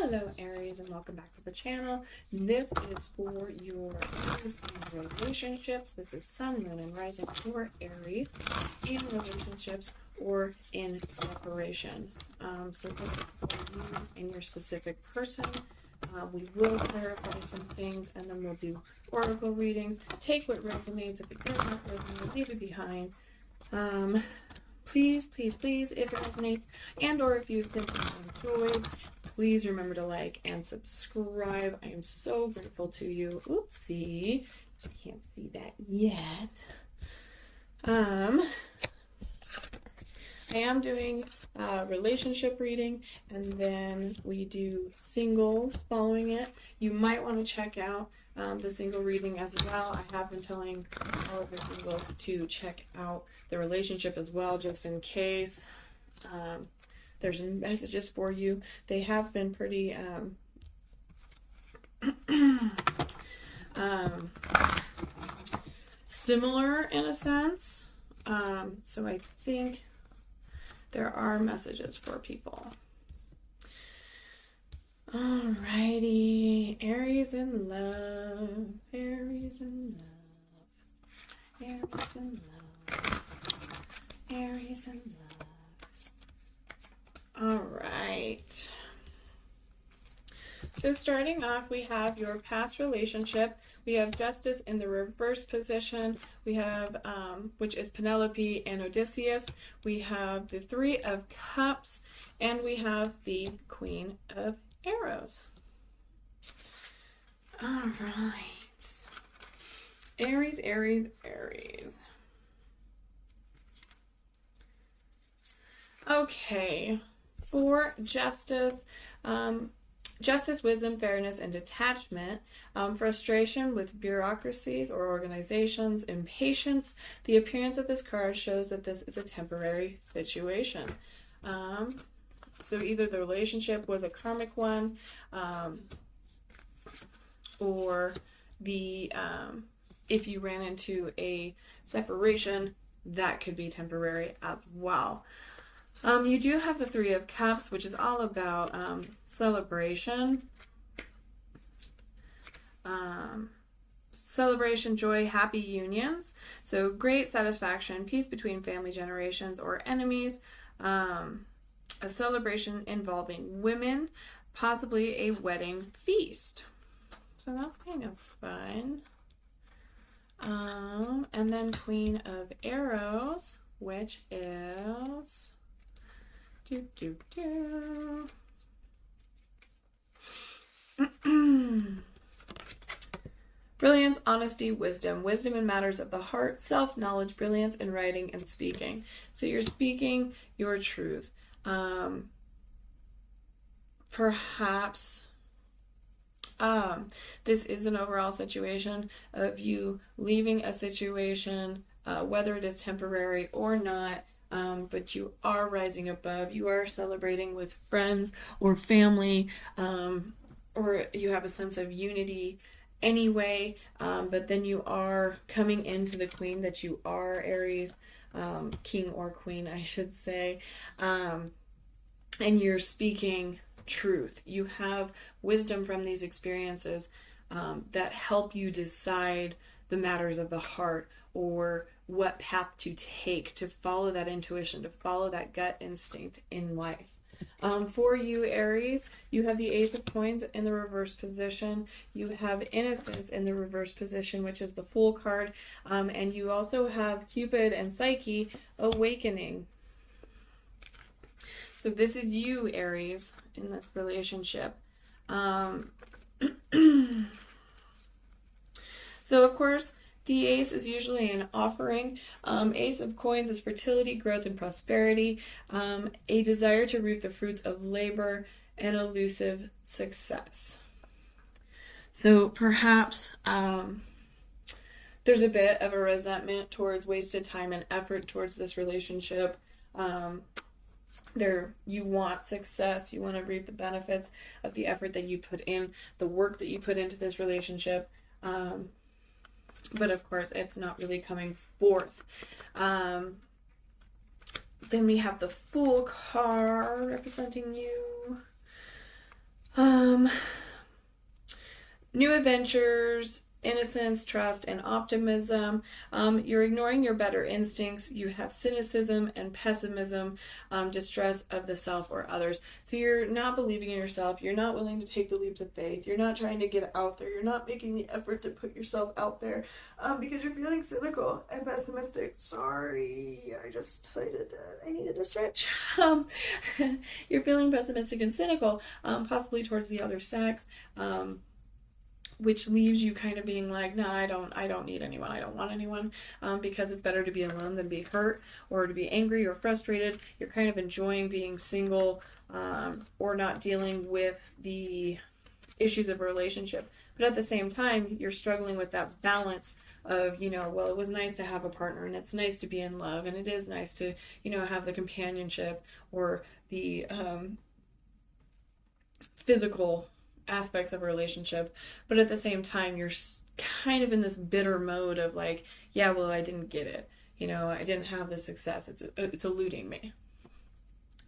Hello Aries, and welcome back to the channel. This is for your Aries and relationships. This is Sun, Moon, and Rising for Aries in relationships or in separation. So this is for you and your specific person. We will clarify some things, and then we'll do oracle readings. Take what resonates. If it does not resonate, leave it behind. Please, if it resonates and or if you simply enjoyed, please remember to like and subscribe. I am so grateful to you. Oopsie, I can't see that yet. I am doing a relationship reading, and then we do singles following it. You might want to check out the single reading as well. I have been telling all of the singles to check out the relationship as well, just in case there's messages for you. They have been pretty similar in a sense. So I think there are messages for people. Alrighty, Aries in love, Aries in love, Aries in love, Aries in love. Alright. So starting off, we have your past relationship. We have Justice in the reverse position. We have, which is Penelope and Odysseus. We have the Three of Cups, and we have the Queen of Arrows. All right. Aries, Aries, Aries. Okay. For Justice, justice, wisdom, fairness, and detachment. Frustration with bureaucracies or organizations. Impatience. The appearance of this card shows that this is a temporary situation. So either the relationship was a karmic one, or the if you ran into a separation, that could be temporary as well. You do have the Three of Cups, which is all about celebration. Celebration, joy, happy unions. So great satisfaction, peace between family generations or enemies. A celebration involving women, possibly a wedding feast. So that's kind of fun. And then Queen of Arrows, which is brilliance, honesty, wisdom. Wisdom in matters of the heart, self-knowledge, brilliance in writing and speaking. So you're speaking your truth. Perhaps this is an overall situation of you leaving a situation, whether it is temporary or not, but you are rising above. You are celebrating with friends or family, or you have a sense of unity anyway, but then you are coming into the queen that you are, Aries, king or queen, I should say, and you're speaking truth. You have wisdom from these experiences that help you decide the matters of the heart, or what path to take, to follow that intuition, to follow that gut instinct in life. For you, Aries, you have the Ace of Coins in the reverse position. You have Innocence in the reverse position, which is the Fool card. And you also have Cupid and Psyche, Awakening. So this is you, Aries, in this relationship. So, of course, the Ace is usually an offering. Ace of Coins is fertility, growth, and prosperity. A desire to reap the fruits of labor and elusive success. So perhaps there's a bit of a resentment towards wasted time and effort towards this relationship. You want success. You want to reap the benefits of the effort that you put in, the work that you put into this relationship. But of course, it's not really coming forth. Then we have the Fool card representing you. new adventures, innocence, trust, and optimism. You're ignoring your better instincts. You have cynicism and pessimism, distrust of the self or others. So you're not believing in yourself. You're not willing to take the leaps of faith. You're not trying to get out there. You're not making the effort to put yourself out there because you're feeling cynical and pessimistic. Sorry, I just decided that I needed to stretch. You're feeling pessimistic and cynical, possibly towards the other sex. Which leaves you kind of being like, no, I don't need anyone. I don't want anyone, because it's better to be alone than be hurt or to be angry or frustrated. You're kind of enjoying being single, or not dealing with the issues of a relationship. But at the same time, you're struggling with that balance of, well, it was nice to have a partner and it's nice to be in love and it is nice to, have the companionship or the physical aspects of a relationship, but at the same time you're kind of in this bitter mode of like, yeah, well, I didn't get it, I didn't have the success, it's eluding me.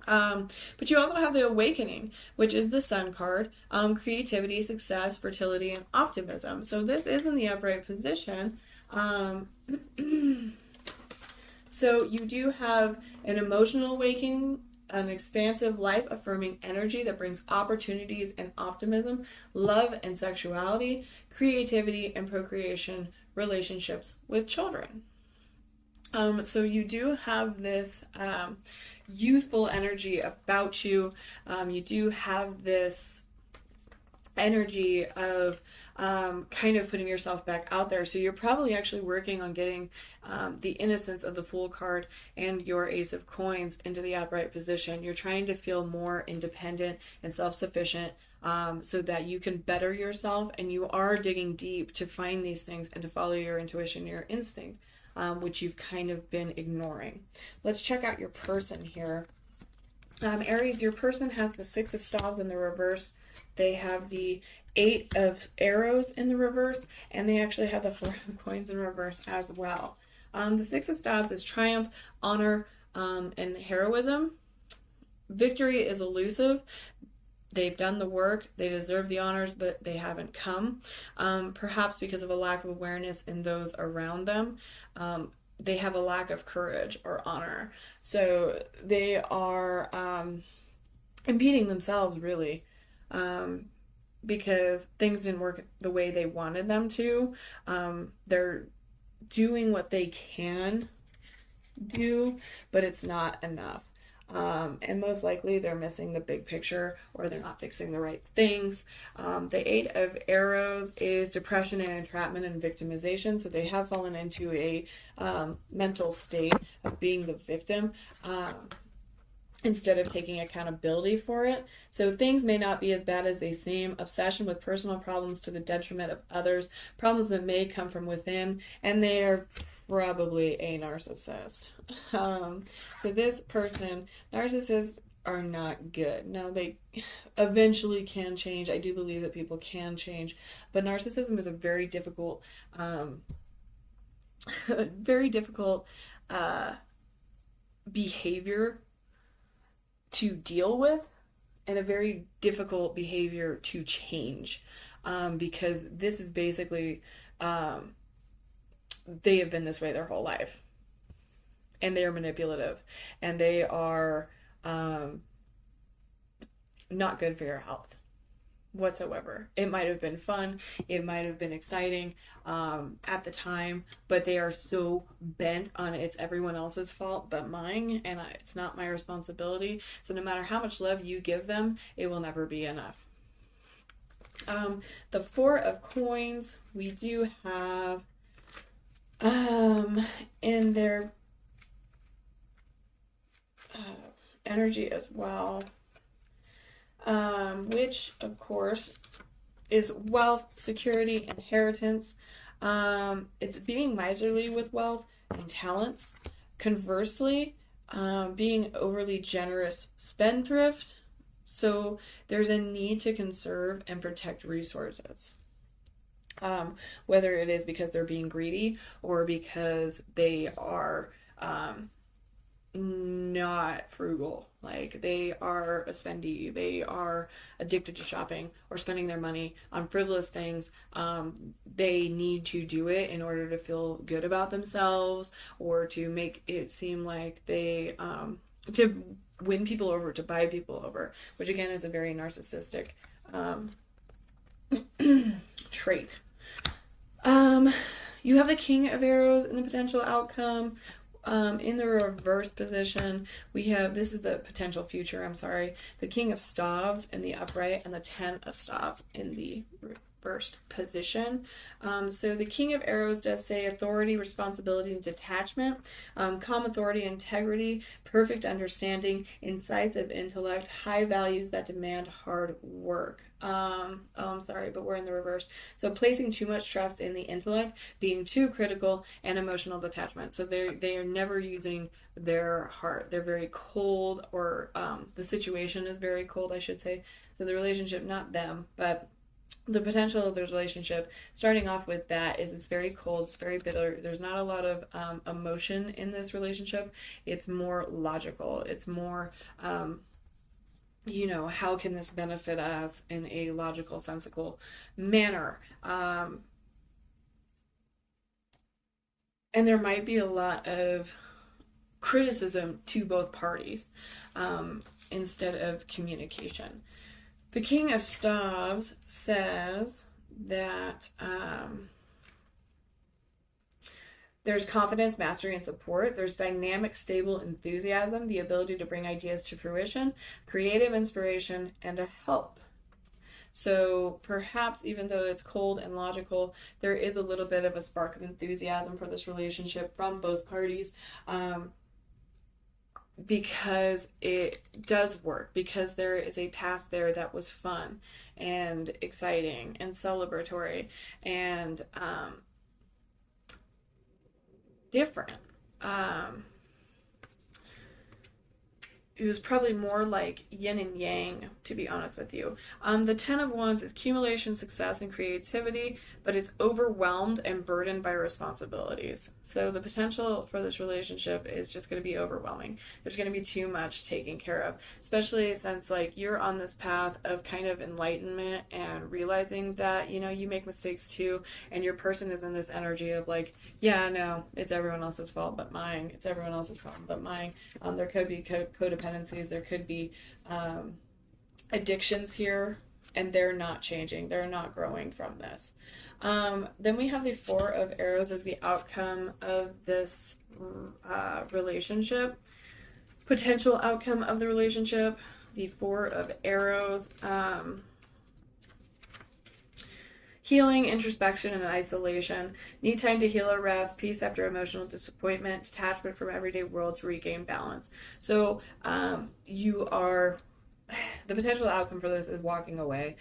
But you also have the awakening, which is the sun card, creativity, success, fertility, and optimism. So this is in the upright position. So you do have an emotional awakening, an expansive, life-affirming energy that brings opportunities and optimism, love and sexuality, creativity and procreation, relationships with children. So you do have this youthful energy about you. You do have this energy of kind of putting yourself back out there. So you're probably actually working on getting the innocence of the Fool card and your Ace of Coins into the upright position. You're trying to feel more independent and self-sufficient, so that you can better yourself, and you are digging deep to find these things and to follow your intuition, your instinct, which you've kind of been ignoring. Let's check out your person here. Aries, your person has the Six of Staves in the reverse. They have the Eight of Arrows in the reverse, and they actually have the Four of Coins in reverse as well. The Six of Staves is triumph, honor, and heroism. Victory is elusive. They've done the work, they deserve the honors, but they haven't come. Perhaps because of a lack of awareness in those around them. They have a lack of courage or honor. So they are impeding themselves, really. Because things didn't work the way they wanted them to. They're doing what they can do, but it's not enough. And most likely they're missing the big picture, or they're not fixing the right things. The Eight of Arrows is depression and entrapment and victimization. So they have fallen into a mental state of being the victim, instead of taking accountability for it. So things may not be as bad as they seem. Obsession with personal problems to the detriment of others. Problems that may come from within. And they are probably a narcissist. So this person, narcissists are not good. Now, they eventually can change. I do believe that people can change. But narcissism is a very difficult, behavior to deal with, and a very difficult behavior to change, because this is basically, they have been this way their whole life, and they are manipulative, and they are not good for your health whatsoever. It might have been fun, it might have been exciting at the time, but they are so bent on it's everyone else's fault but mine, and it's not my responsibility. So no matter how much love you give them, it will never be enough. The Four of Coins, we do have in their energy as well, which of course is wealth, security, inheritance. It's being miserly with wealth and talents. Conversely, being overly generous spendthrift. So there's a need to conserve and protect resources. Whether it is because they're being greedy or because they are not frugal. Like they are a spendy. They are addicted to shopping or spending their money on frivolous things. They need to do it in order to feel good about themselves or to make it seem like they to win people over, to buy people over, which again is a very narcissistic um, trait. Um, you have the King of Arrows in the potential outcome. In the reverse position, we have, this is the potential future, I'm sorry, the King of Staves in the upright and the Ten of Staves in the reversed position. So the King of Arrows does say authority, responsibility, and detachment, calm authority, integrity, perfect understanding, incisive intellect, high values that demand hard work. I'm sorry, but we're in the reverse. So placing too much trust in the intellect, being too critical, and emotional detachment. So they are never using their heart. They're very cold, or the situation is very cold, I should say. So the relationship, not them, but the potential of the relationship, starting off with that, is it's very cold, it's very bitter. There's not a lot of emotion in this relationship. It's more logical. It's more how can this benefit us in a logical, sensible manner? And there might be a lot of criticism to both parties instead of communication. The King of Staves says that there's confidence, mastery, and support. There's dynamic, stable enthusiasm, the ability to bring ideas to fruition, creative inspiration, and a help. So perhaps even though it's cold and logical, there is a little bit of a spark of enthusiasm for this relationship from both parties. Because it does work, because there is a past there that was fun and exciting and celebratory and different. It was probably more like yin and yang, to be honest with you. The Ten of Wands is accumulation, success, and creativity, but it's overwhelmed and burdened by responsibilities. So the potential for this relationship is just going to be overwhelming. There's going to be too much taken care of, especially since like you're on this path of kind of enlightenment and realizing that, you make mistakes too, and your person is in this energy of like, yeah, no, it's everyone else's fault but mine. It's everyone else's fault but mine. There could be codependencies. There could be addictions here, and they're not changing. They're not growing from this. Then we have the Four of Arrows as the outcome of this relationship. Potential outcome of the relationship. The Four of Arrows. Healing, introspection, and isolation. Need time to heal or rest. Peace after emotional disappointment. Detachment from everyday world to regain balance. So you are... The potential outcome for this is walking away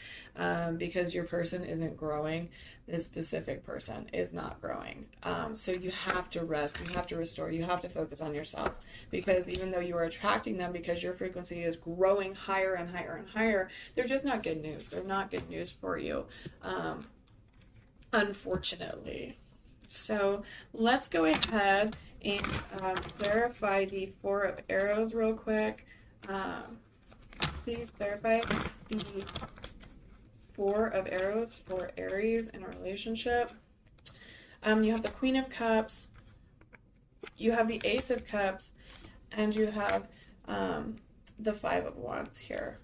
because your person isn't growing. This specific person is not growing. So you have to rest. You have to restore. You have to focus on yourself, because even though you are attracting them because your frequency is growing higher and higher and higher, they're just not good news. They're not good news for you. Unfortunately. So let's go ahead and clarify the Four of Arrows real quick. Please clarify the Four of Arrows for Aries in a relationship. You have the Queen of Cups, you have the Ace of Cups, and you have the Five of Wands here.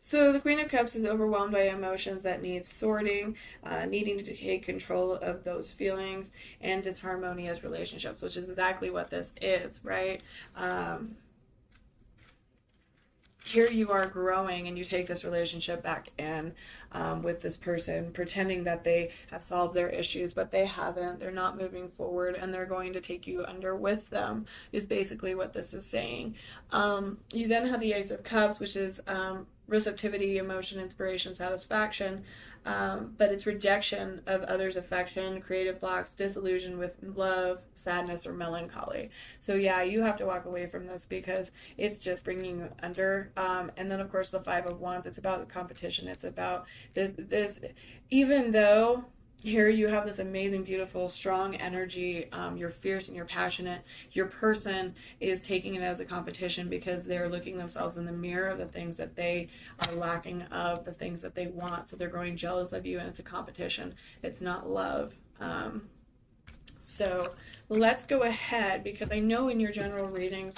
So the Queen of Cups is overwhelmed by emotions that need sorting, needing to take control of those feelings, and disharmonious relationships, which is exactly what this is, right? Here you are growing, and you take this relationship back in with this person, pretending that they have solved their issues, but they haven't. They're not moving forward, and they're going to take you under with them, is basically what this is saying. You then have the Ace of Cups, which is receptivity, emotion, inspiration, satisfaction, but it's rejection of others' affection, creative blocks, disillusion with love, sadness, or melancholy. So yeah, you have to walk away from this because it's just bringing you under. And then of course the Five of Wands, it's about the competition. It's about this even though Here you have this amazing, beautiful, strong energy. You're fierce and you're passionate. Your person is taking it as a competition because they're looking themselves in the mirror of the things that they are lacking of, the things that they want. So they're growing jealous of you, and it's a competition. It's not love. So let's go ahead, because I know in your general readings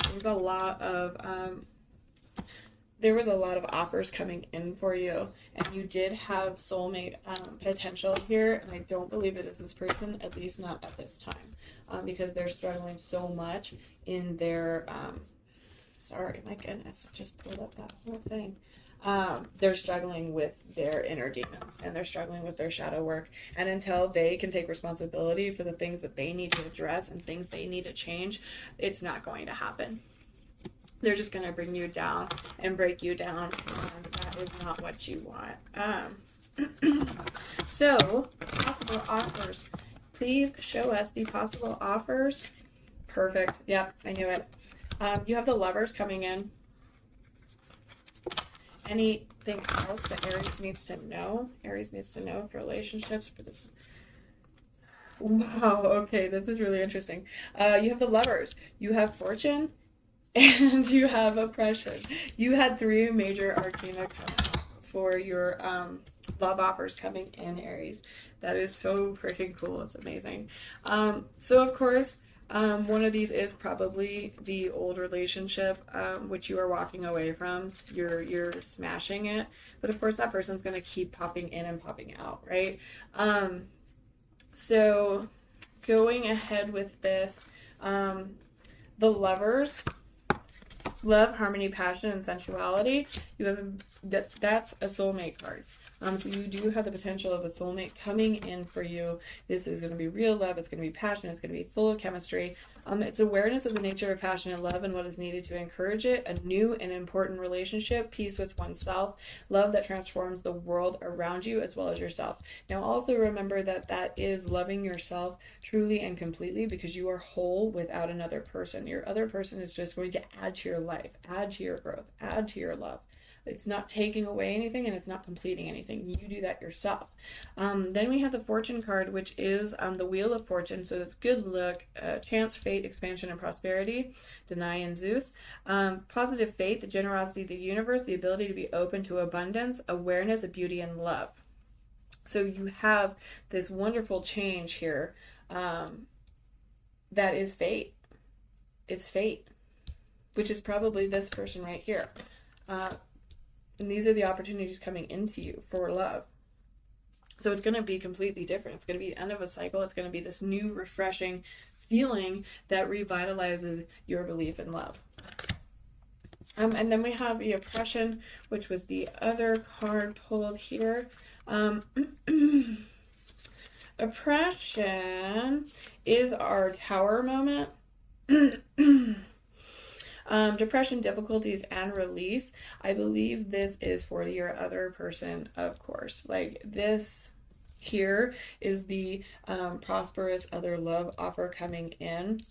there was a lot of offers coming in for you, and you did have soulmate potential here, and I don't believe it is this person, at least not at this time, because they're struggling so much in their sorry, my goodness, I just pulled up that whole thing. They're struggling with their inner demons, and they're struggling with their shadow work, and until they can take responsibility for the things that they need to address and things they need to change, it's not going to happen. They're just going to bring you down and break you down, and that is not what you want. So, possible offers. Please show us the possible offers. Perfect. Yep, I knew it. You have the Lovers coming in. Anything else that Aries needs to know? Aries needs to know for relationships for this. Wow, okay, this is really interesting. You have the Lovers. You have Fortune. And you have Oppression. You had 3 major arcana come out for your love offers coming in, Aries. That is so freaking cool. It's amazing. So, of course, one of these is probably the old relationship, which you are walking away from. You're smashing it. But, of course, that person's going to keep popping in and popping out, right? So, going ahead with this, the Lovers... Love, harmony, passion, and sensuality. You have that's a soulmate card. So you do have the potential of a soulmate coming in for you. This is going to be real love. It's going to be passion. It's going to be full of chemistry. It's awareness of the nature of passionate love and what is needed to encourage it. A new and important relationship. Peace with oneself. Love that transforms the world around you as well as yourself. Now also remember that that is loving yourself truly and completely, because you are whole without another person. Your other person is just going to add to your life, add to your growth, add to your love. It's not taking away anything, and it's not completing anything. You do that yourself. Then we have the Fortune card, which is the Wheel of Fortune. So that's good luck, chance, fate, expansion, and prosperity. Deny and Zeus. Positive fate, the generosity of the universe, the ability to be open to abundance, awareness of beauty and love. So you have this wonderful change here that is fate. It's fate, which is probably this person right here. And these are the opportunities coming into you for love. So it's going to be completely different. It's going to be the end of a cycle. It's going to be this new, refreshing feeling that revitalizes your belief in love. And then we have the Oppression, which was the other card pulled here. Oppression is our Tower moment. Depression, difficulties, and release. I believe this is for your other person, of course. Like this here is the prosperous other love offer coming in,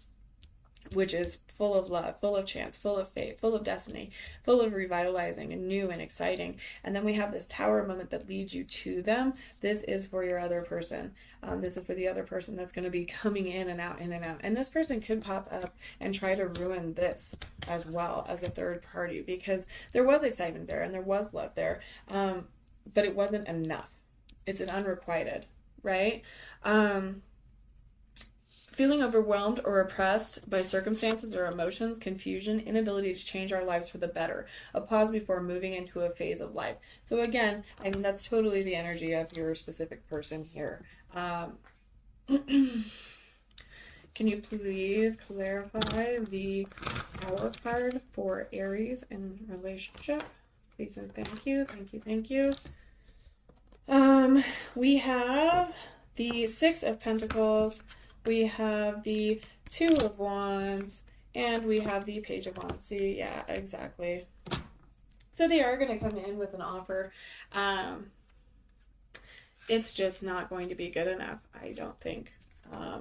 which is full of love, full of chance, full of fate, full of destiny, full of revitalizing and new and exciting. And then we have this Tower moment that leads you to them. This is for your other person. This is for the other person that's going to be coming in and out, in and out. And this person could pop up and try to ruin this as well as a third party, because there was excitement there and there was love there, but it wasn't enough. It's an unrequited, right? Feeling overwhelmed or oppressed by circumstances or emotions, confusion, inability to change our lives for the better. A pause before moving into a phase of life. So again, I mean, that's totally the energy of your specific person here. Can you please clarify the Tower card for Aries in relationship? Please and thank you, thank you, thank you. We have the Six of Pentacles. We have the Two of Wands, and we have the Page of Wands. See, yeah, exactly. So they are going to come in with an offer. It's just not going to be good enough, I don't think.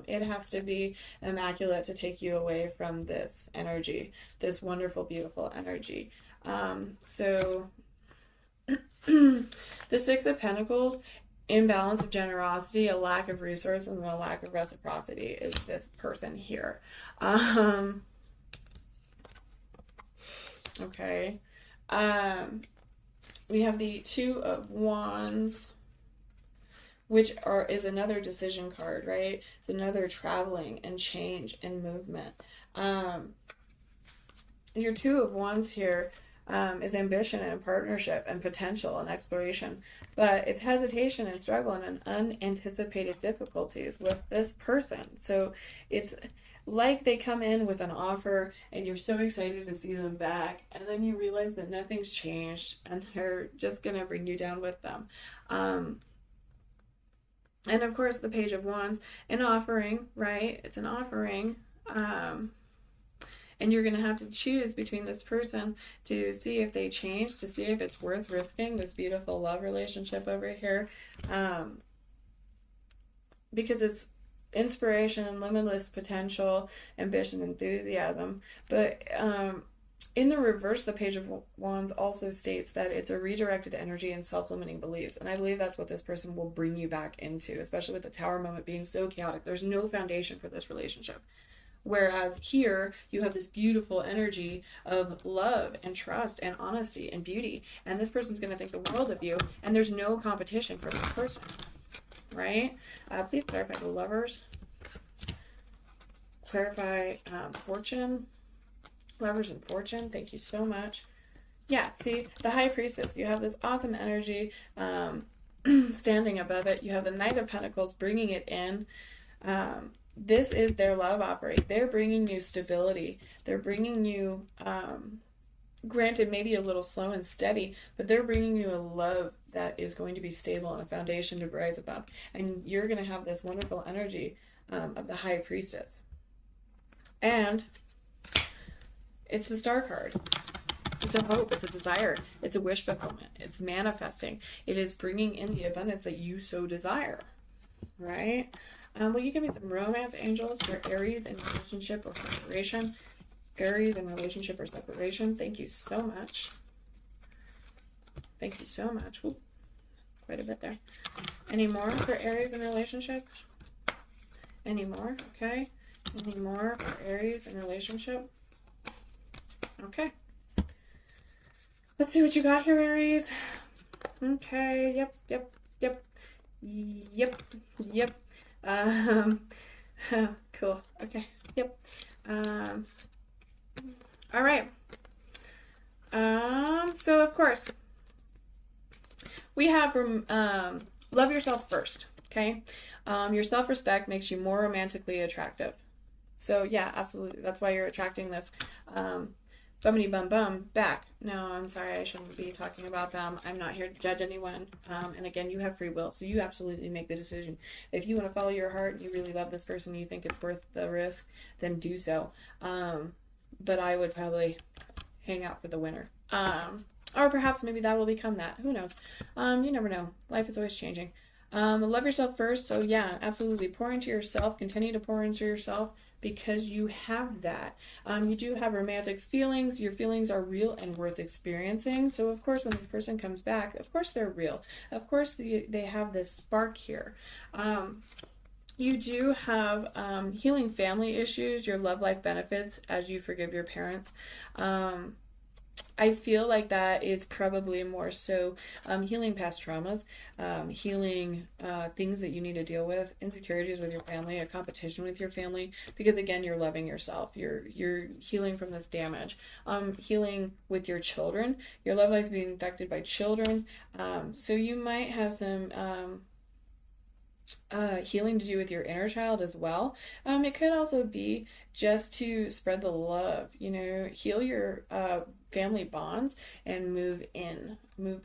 It has to be immaculate to take you away from this energy, this wonderful, beautiful energy. So the Six of Pentacles, imbalance of generosity, a lack of resources, and a lack of reciprocity is this person here. Okay. We have the Two of Wands, which is another decision card, right? It's another traveling and change and movement. Your Two of Wands here is ambition and partnership and potential and exploration, but it's hesitation and struggle and unanticipated difficulties with this person. So it's like they come in with an offer and you're so excited to see them back, and then you realize that nothing's changed and they're just going to bring you down with them. And of course, the Page of Wands, an offering, right? It's an offering. And you're going to have to choose between this person to see if they change, to see if it's worth risking this beautiful love relationship over here. Because it's inspiration and limitless potential, ambition, enthusiasm. But in the reverse, the Page of Wands also states that it's a redirected energy and self-limiting beliefs. And I believe that's what this person will bring you back into, especially with the Tower moment being so chaotic. There's no foundation for this relationship. Whereas here, you have this beautiful energy of love and trust and honesty and beauty. And this person's going to think the world of you. And there's no competition for this person. Right? Please clarify the Lovers. Clarify Fortune. Lovers and Fortune. Thank you so much. Yeah, see, the High Priestess. You have this awesome energy standing above it. You have the Knight of Pentacles bringing it in. This is their love offering. They're bringing you stability. They're bringing you, granted, maybe a little slow and steady, but they're bringing you a love that is going to be stable and a foundation to rise above. And you're going to have this wonderful energy of the High Priestess. And it's the Star card. It's a hope. It's a desire. It's a wish fulfillment. It's manifesting. It is bringing in the abundance that you so desire. Right? Will you give me some romance angels for Aries in relationship or separation? Aries in relationship or separation. Thank you so much. Thank you so much. Ooh, quite a bit there. Any more for Aries in relationship? Any more? Okay. Any more for Aries in relationship? Okay. Let's see what you got here, Aries. Okay. Yep. Cool. Okay. Yep. All right. So of course we have love yourself first. Okay. Your self-respect makes you more romantically attractive. So yeah, absolutely. That's why you're attracting this bummity bum bum back. No, I'm sorry, I shouldn't be talking about them. I'm not here to judge anyone. And again, you have free will, so you absolutely make the decision. If you want to follow your heart, you really love this person, you think it's worth the risk, then do so. But I would probably hang out for the winner. Or perhaps maybe that will become that. Who knows? You never know. Life is always changing. Love yourself first. So yeah, absolutely. Pour into yourself. Continue to pour into yourself because you have that. You do have romantic feelings. Your feelings are real and worth experiencing. So of course, when this person comes back, of course they're real. Of course they have this spark here. You do have healing family issues. Your love life benefits as you forgive your parents. I feel like that is probably more so healing past traumas, healing things that you need to deal with, insecurities with your family, a competition with your family, because again, you're loving yourself. You're healing from this damage. Healing with your children, your love life being affected by children. So you might have some healing to do with your inner child as well. It could also be just to spread the love, heal your family bonds and move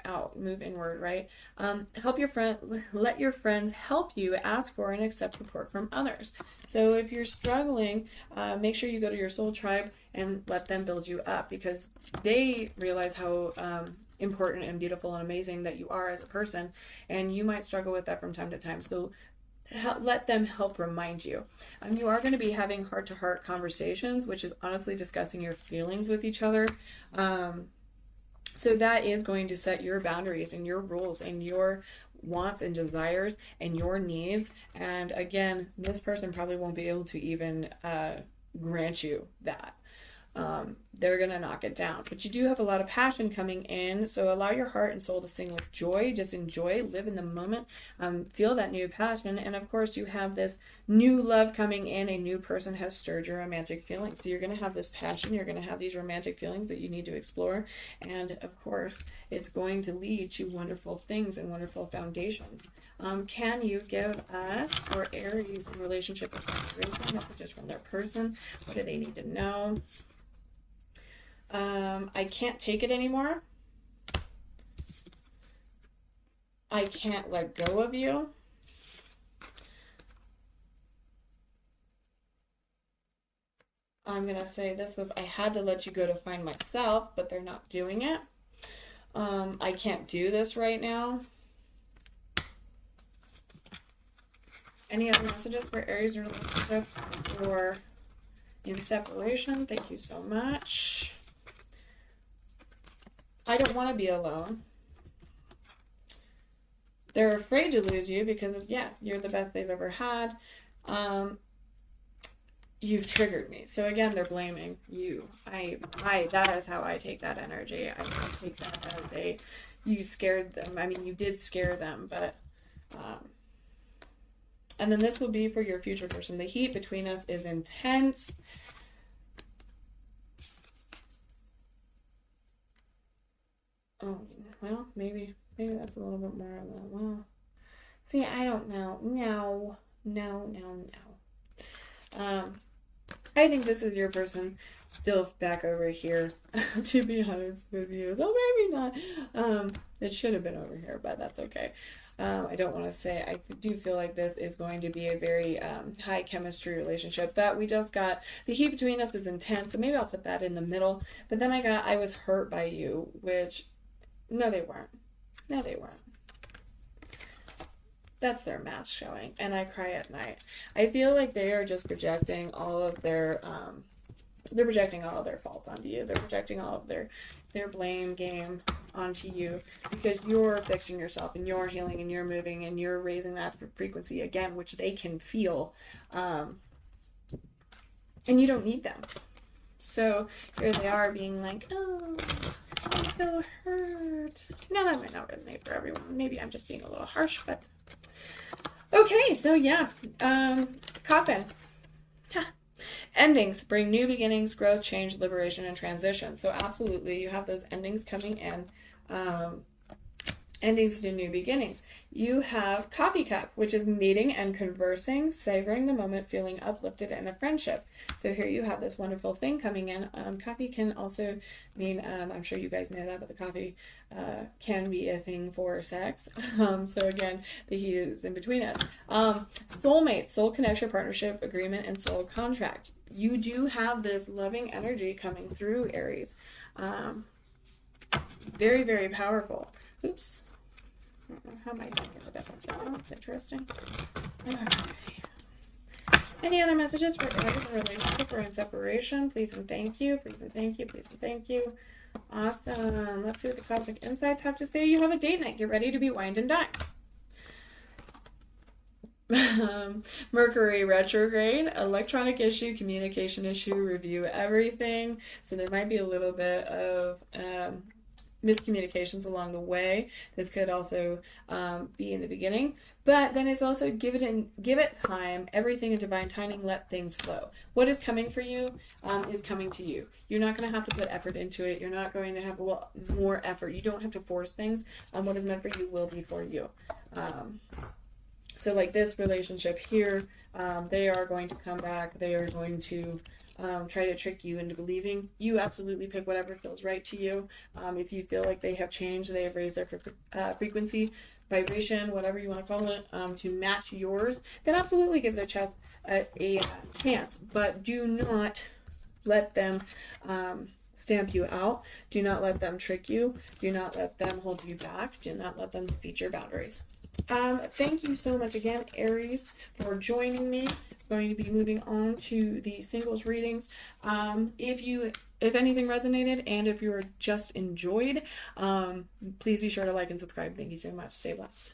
out, move inward, right? Let your friends help you ask for and accept support from others. So if you're struggling, make sure you go to your soul tribe and let them build you up because they realize how important and beautiful and amazing that you are as a person, and you might struggle with that from time to time. So let them help remind you. You are going to be having heart-to-heart conversations, which is honestly discussing your feelings with each other. So that is going to set your boundaries and your rules and your wants and desires and your needs. And again, this person probably won't be able to even grant you that. They're going to knock it down. But you do have a lot of passion coming in. So allow your heart and soul to sing with joy. Just enjoy, live in the moment, feel that new passion. And of course, you have this new love coming in. A new person has stirred your romantic feelings. So you're going to have this passion. You're going to have these romantic feelings that you need to explore. And of course, it's going to lead to wonderful things and wonderful foundations. Can you give us, for Aries, in relationship or separation, messages from their person? What do they need to know? I can't take it anymore. I can't let go of you. I'm going to say this was, I had to let you go to find myself, but they're not doing it. I can't do this right now. Any other messages for Aries in relationship or in separation? Thank you so much. I don't want to be alone. They're afraid to lose you because of, yeah, you're the best they've ever had. You've triggered me. So again, they're blaming you. That is how I take that energy. I take that as a, you scared them. I mean, you did scare them, but, and then this will be for your future person. The heat between us is intense. Oh, well, maybe that's a little bit more of that. Well, see, I don't know. No. I think this is your person still back over here, to be honest with you. So maybe not. It should have been over here, but that's okay. I don't want to say, I do feel like this is going to be a very high chemistry relationship, but we just got, the heat between us is intense, so maybe I'll put that in the middle. But then I was hurt by you, which, no, they weren't. That's their mask showing, and I cry at night. I feel like they are just projecting all of their, they're projecting all of their faults onto you. They're projecting all of their blame game onto you because you're fixing yourself and you're healing and you're moving and you're raising that frequency again, which they can feel, and you don't need them. So here they are being like, oh, I'm so hurt. Now that might not resonate for everyone. Maybe I'm just being a little harsh, but okay, so yeah, coffin. Endings bring new beginnings, growth, change, liberation, and transition. So absolutely, you have those endings coming in. Endings to new beginnings. You have coffee cup, which is meeting and conversing, savoring the moment, feeling uplifted in a friendship. So here you have this wonderful thing coming in. Coffee can also mean, I'm sure you guys know that, but the coffee can be a thing for sex. So again, the heat is in between it. Soulmate, soul connection, partnership, agreement, and soul contract. You do have this loving energy coming through, Aries. Very, very powerful. Oops. How am I doing it up upside down? That's interesting. Okay. Any other messages for Aries in relationship or in separation? Please and thank you. Please and thank you. Please and thank you. Awesome. Let's see what the Cosmic Insights have to say. You have a date night. Get ready to be wined and dined. Mercury retrograde, electronic issue, communication issue, review everything. So there might be a little bit of miscommunications along the way. This could also be in the beginning, but then it's also give it time, everything in divine timing, let things flow. What is coming for you is coming to you. You're not going to have to put effort into it. You're not going to have more effort. You don't have to force things. What is meant for you will be for you. So like this relationship here, they are going to come back. They are going to try to trick you into believing. You absolutely pick whatever feels right to you. If you feel like they have changed, they have raised their frequency, vibration, whatever you want to call it, to match yours, then absolutely give it a chance. But do not let them stamp you out. Do not let them trick you. Do not let them hold you back. Do not let them defeat your boundaries. Thank you so much again, Aries, for joining me. I'm going to be moving on to the singles readings. If anything resonated and if you were just enjoyed, please be sure to like and subscribe. Thank you so much. Stay blessed.